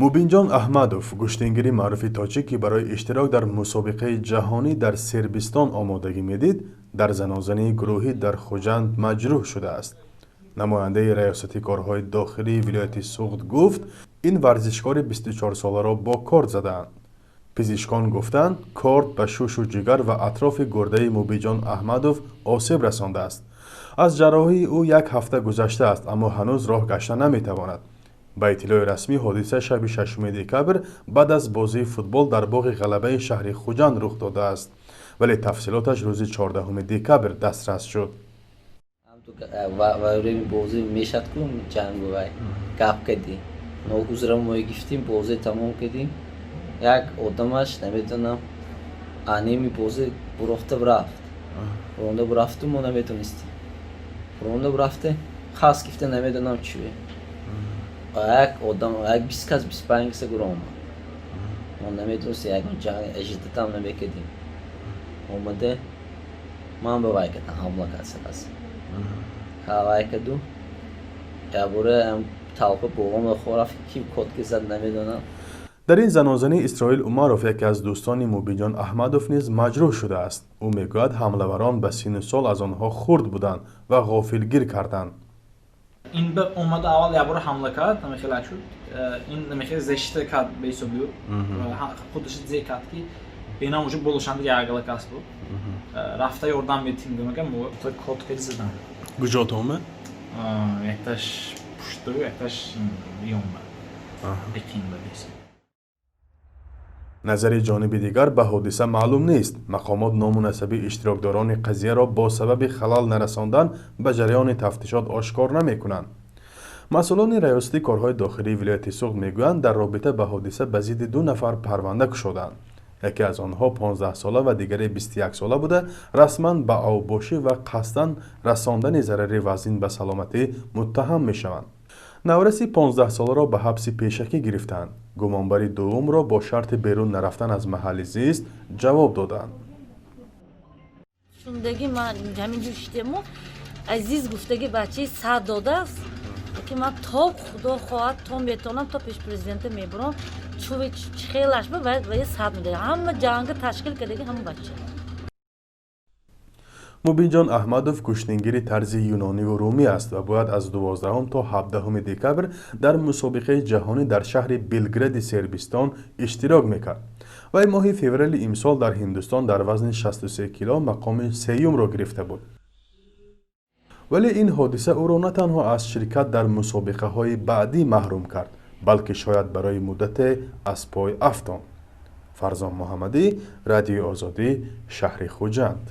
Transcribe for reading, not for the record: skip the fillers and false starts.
мубинҷон аҳмадов гӯштингири маъруфи тоҷик ки барои иштирок дар мусобиқаи ҷаҳонӣ дар сербистон омодагӣ медид дар занозании гурӯҳӣ дар хуҷанд маҷрӯҳ шудааст. намояндаи раёсати корҳои дохилии вилояти суғд гуфт ин варзишкори 24-соларо бо корд задаанд. пизишкон гуфтанд корд ба шушу ҷигар ва атрофи гурдаи мубинҷон аҳмадов осеб расондааст. аз ҷарроҳии ӯ 1 ҳафта гузаштааст, аммо ҳанӯз роҳ гашта наметавонад. ба иттилои расмӣ ҳодиса шаби 6 декабр баъд аз бозии футбол дар боғи ғалабаи шаҳри хуҷанд рух додааст, вале тафсилоташ рӯзи 14 декабр дастрас шуд. во времени бозӣ мешад ку ҷангу вай гап кардем, ногузра мо гифтем, бозӣ тамом кардем. як одамаш намедонам анеми бозӣ бурофта рафт, ронда рафту мо наметонистем, ронда рафте хас гифта намедонам чӣ. як одам як 20 кас 25 каса гура омад, мо наметонистем ягон ҷанг ажитатам намекардем. омаде ман ба вай кардам ҳамла кардам. ҳавай каду ябора талпа боғам хораф ки котки зад намедонам. дар ин занозанӣ исроил умаров яке аз дӯстони мубинҷон аҳмадов низ маҷрӯҳ шудааст. ӯ мегӯяд ҳамлаварон ба синну сол аз онҳо хурд буданд ва ғофилгир карданд. ин ба омада аввал ябора ҳамла кард, намехелак шуд. ин намехел зешта кард ба ҳисоби ӯ. худаш зе кард ки бинам уҷу болошанда ягала кас буд. рафта ёрдам метим гумагам мо то котки задам. куҷо омад? Якташ пушту, якташ ёнба. Бекин ба беси. назари ҷониби дигар ба ҳодиса маълум нест. мақомот ному насаби иштирокдорони қазияро бо сабаби халал нарасондан ба ҷараёни тафтишот ошкор намекунанд. масъулони раёсати корҳои дохилии вилояти суғд мегӯянд дар робита ба ҳодиса ба зидди 2 нафар парванда кушоданд. яке аз онҳо 15-сола ва дигаре 21-сола буда расман ба авбошӣ ва қасдан расондани зарари вазин ба саломатӣ муттаҳам мешаванд. навраси 15-соларо ба ҳабси пешакӣ гирифтанд. гумонбари дуввумро бо шарти берун нарафтан аз маҳалли зист ҷавоб доданд. шундаги ман ҳамин ҷо шидему азиз гуфтаги бачаи сад додааст ки ман то худо хоҳад то метавонам то пеш президента мебурам чхелаш ба вай сад медаҳам ҳама ҷанга ташкил кардаги ҳама бача. мубинҷон аҳмадов куштингири тарзи юнониву румӣ аст ва бояд аз 12 то 17 декабр дар мусобиқаи ҷаҳонӣ дар шаҳри белгради сербистон иштирок мекард. вай моҳи феврали имсол дар ҳиндустон дар вазни 63 кило мақоми сеюмро гирифта буд. вале ин ҳодиса ӯро на танҳо аз ширкат дар мусобиқаҳои баъдӣ маҳрум кард, балки шояд барои муддате аз пой афтон. фарзон муҳаммадӣ, радиои озодӣ, шаҳри хуҷанд.